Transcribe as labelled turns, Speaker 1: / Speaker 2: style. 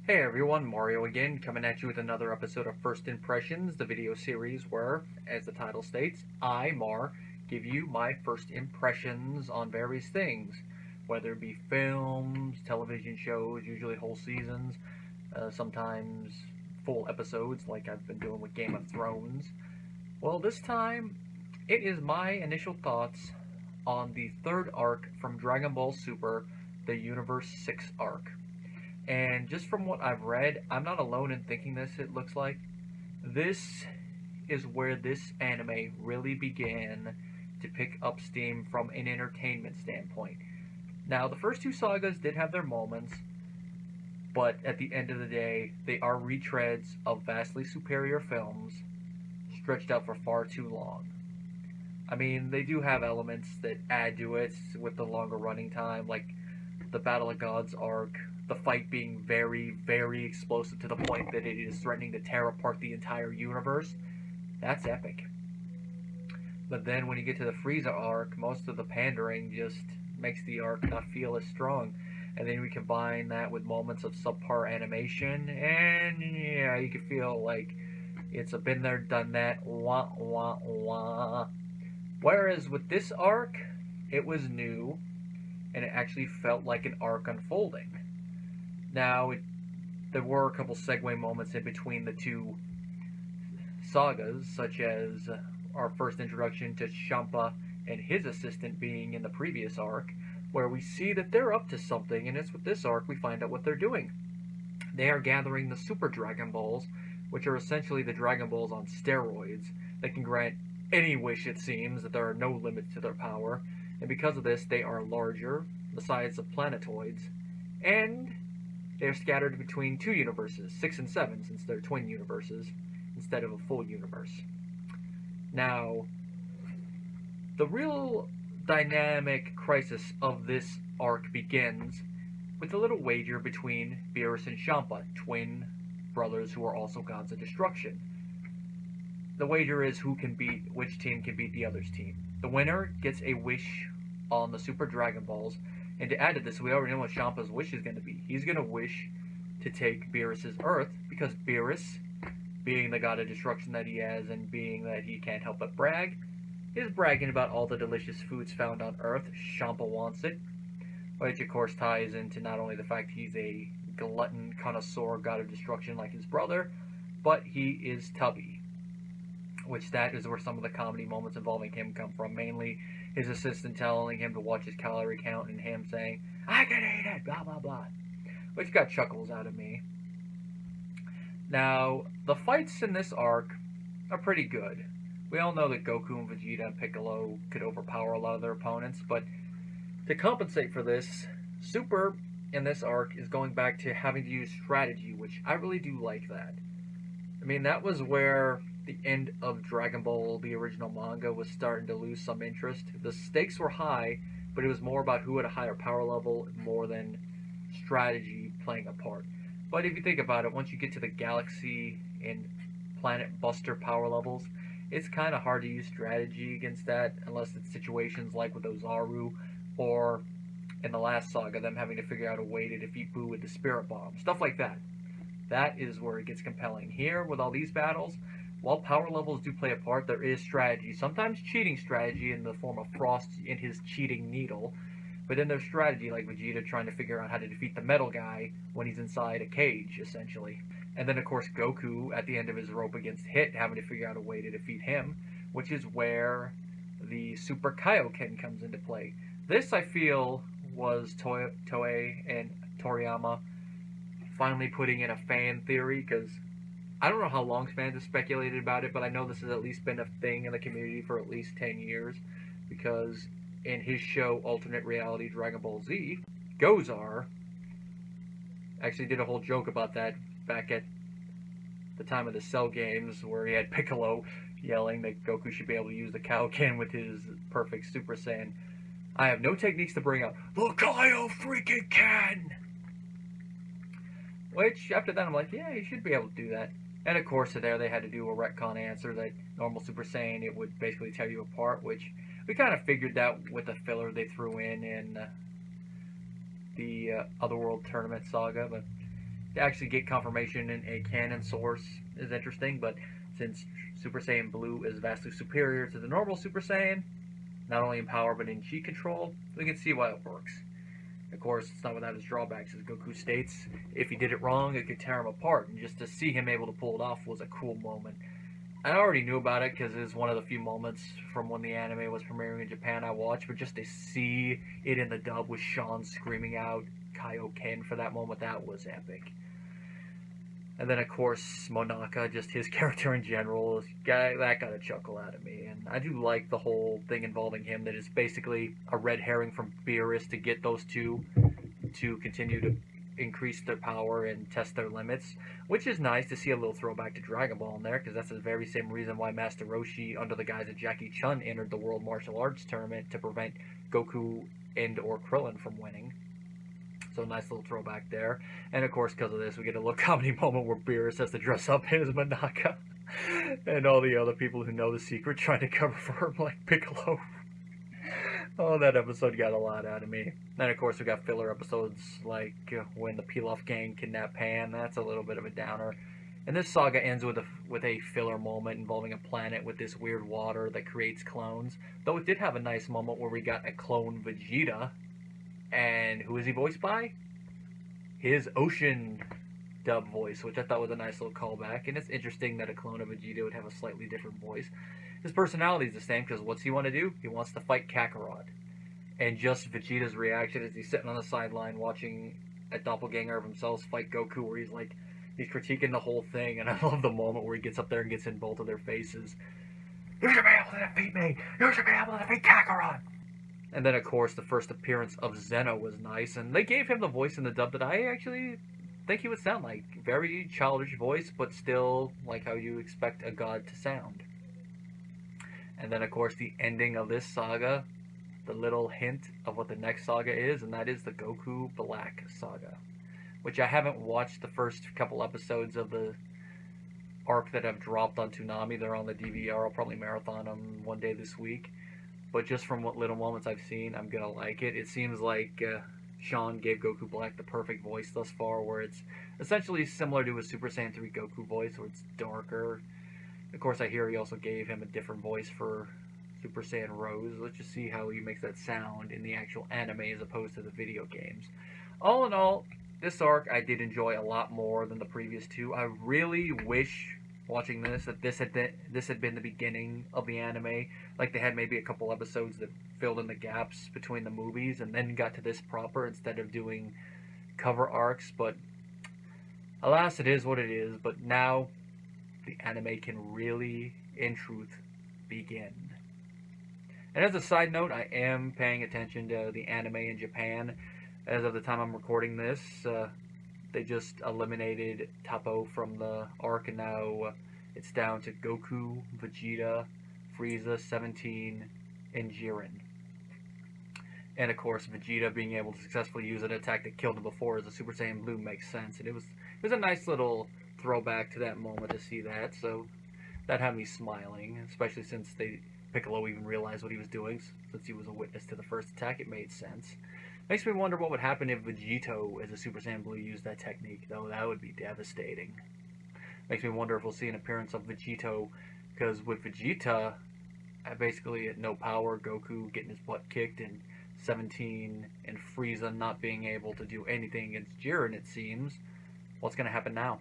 Speaker 1: Hey everyone, Mario again, coming at you with another episode of First Impressions, the video series where, as the title states, I, Mar, give you my first impressions on various things, whether it be films, television shows, usually whole seasons, sometimes full episodes like I've been doing with Game of Thrones. Well, this time, it is my initial thoughts on the third arc from Dragon Ball Super, the Universe 6 arc. And just from what I've read, I'm not alone in thinking this, it looks like. This is where this anime really began to pick up steam from an entertainment standpoint. Now, the first two sagas did have their moments, but at the end of the day, they are retreads of vastly superior films stretched out for far too long. I mean, they do have elements that add to it with the longer running time, like the Battle of Gods arc, the fight being very, very explosive to the point that it is threatening to tear apart the entire universe. That's epic. But then when you get to the Frieza arc, most of the pandering just makes the arc not feel as strong. And then we combine that with moments of subpar animation, and yeah, you can feel like it's a been there, done that, wah, wah, wah. Whereas with this arc, it was new, and it actually felt like an arc unfolding. Now, there were a couple segue moments in between the two sagas, such as our first introduction to Champa and his assistant being in the previous arc, where we see that they're up to something, and it's with this arc we find out what they're doing. They are gathering the Super Dragon Balls, which are essentially the Dragon Balls on steroids that can grant any wish, it seems, that there are no limits to their power, and because of this, they are larger, the size of planetoids, and they are scattered between two universes, 6 and 7, since they're twin universes, instead of a full universe. Now, the real dynamic crisis of this arc begins with a little wager between Beerus and Champa, twin brothers who are also gods of destruction. The wager is which team can beat the other's team. The winner gets a wish on the Super Dragon Balls. And to add to this, we already know what Champa's wish is going to be. He's going to wish to take Beerus' Earth, because Beerus, being the god of destruction that he has, and being that he can't help but brag, is bragging about all the delicious foods found on Earth. Champa wants it, which of course ties into not only the fact he's a glutton, connoisseur, god of destruction like his brother, but he is tubby. Which that is where some of the comedy moments involving him come from, mainly his assistant telling him to watch his calorie count and him saying, "I can eat it, blah blah blah," which got chuckles out of me. Now, the fights in this arc are pretty good. We all know that Goku and Vegeta and Piccolo could overpower a lot of their opponents, but to compensate for this, Super in this arc is going back to having to use strategy, which I really do like that. I mean, that was where the end of Dragon Ball, the original manga, was starting to lose some interest. The stakes were high, but it was more about who had a higher power level more than strategy playing a part. But if you think about it, once you get to the galaxy and planet buster power levels, it's kind of hard to use strategy against that, unless it's situations like with Ozaru, or in the last saga, them having to figure out a way to defeat Buu with the Spirit Bomb. Stuff like that. That is where it gets compelling. Here, with all these battles, while power levels do play a part, there is strategy. Sometimes cheating strategy in the form of Frost in his cheating needle. But then there's strategy like Vegeta trying to figure out how to defeat the metal guy when he's inside a cage, essentially. And then, of course, Goku, at the end of his rope against Hit, having to figure out a way to defeat him, which is where the Super Kaioken comes into play. This, I feel, was Toei and Toriyama finally putting in a fan theory, because I don't know how long fans have speculated about it, but I know this has at least been a thing in the community for at least 10 years, because in his show Alternate Reality Dragon Ball Z, Gozar actually did a whole joke about that back at the time of the Cell games, where he had Piccolo yelling that Goku should be able to use the Kaioken with his perfect Super Saiyan. I have no techniques to bring up. The Kaio freaking can! Which, after that, I'm like, yeah, you should be able to do that. And of course, there they had to do a retcon answer that normal Super Saiyan, it would basically tear you apart, which we kind of figured that with the filler they threw in the Otherworld Tournament saga. But to actually get confirmation in a canon source is interesting, but since Super Saiyan Blue is vastly superior to the normal Super Saiyan, not only in power but in chi control, we can see why it works. Of course, it's not without its drawbacks, as Goku states, if he did it wrong, it could tear him apart, and just to see him able to pull it off was a cool moment. I already knew about it because it was one of the few moments from when the anime was premiering in Japan I watched, but just to see it in the dub with Sean screaming out Kaioken for that moment, that was epic. And then, of course, Monaka, just his character in general, that got a chuckle out of me. And I do like the whole thing involving him that is basically a red herring from Beerus to get those two to continue to increase their power and test their limits, which is nice to see a little throwback to Dragon Ball in there, because that's the very same reason why Master Roshi, under the guise of Jackie Chun, entered the World Martial Arts Tournament to prevent Goku and or Krillin from winning. So nice little throwback there. And of course, because of this, we get a little comedy moment where Beerus has to dress up as Monaka. And all the other people who know the secret trying to cover for him like Piccolo. Oh, that episode got a lot out of me. Then of course we got filler episodes like when the Pilaf gang kidnap Pan. That's a little bit of a downer. And this saga ends with a filler moment involving a planet with this weird water that creates clones. Though it did have a nice moment where we got a clone Vegeta. And who is he voiced by? His Ocean dub voice, which I thought was a nice little callback. And it's interesting that a clone of Vegeta would have a slightly different voice. His personality is the same, because what's he want to do? He wants to fight Kakarot. And just Vegeta's reaction as he's sitting on the sideline watching a doppelganger of himself fight Goku, where he's critiquing the whole thing. And I love the moment where he gets up there and gets in both of their faces. You should be able to defeat me! You should be able to defeat Kakarot! And then, of course, the first appearance of Zeno was nice, and they gave him the voice in the dub that I actually think he would sound like. Very childish voice, but still like how you expect a god to sound. And then, of course, the ending of this saga, the little hint of what the next saga is, and that is the Goku Black saga, which I haven't watched the first couple episodes of the arc that have dropped on Toonami. They're on the DVR. I'll probably marathon them one day this week. But just from what little moments I've seen, I'm going to like it. It seems like Sean gave Goku Black the perfect voice thus far, where it's essentially similar to his Super Saiyan 3 Goku voice, where it's darker. Of course, I hear he also gave him a different voice for Super Saiyan Rose. Let's just see how he makes that sound in the actual anime as opposed to the video games. All in all, this arc I did enjoy a lot more than the previous two. I really wish, watching this, that this had been the beginning of the anime. Like they had maybe a couple episodes that filled in the gaps between the movies and then got to this proper instead of doing cover arcs. But alas, it is what it is. But now the anime can really, in truth, begin. And as a side note, I am paying attention to the anime in Japan. As of the time I'm recording this, they just eliminated Toppo from the arc, and now it's down to Goku, Vegeta, Frieza, 17, and Jiren. And of course, Vegeta being able to successfully use an attack that killed him before as a Super Saiyan Blue makes sense. And it was a nice little throwback to that moment to see that. So that had me smiling, especially since Piccolo even realized what he was doing. Since he was a witness to the first attack, it made sense. Makes me wonder what would happen if Vegito as a Super Saiyan Blue used that technique, though. That would be devastating. Makes me wonder if we'll see an appearance of Vegito, because with Vegeta, basically at no power, Goku getting his butt kicked, and 17 and Frieza not being able to do anything against Jiren, it seems. What's going to happen now?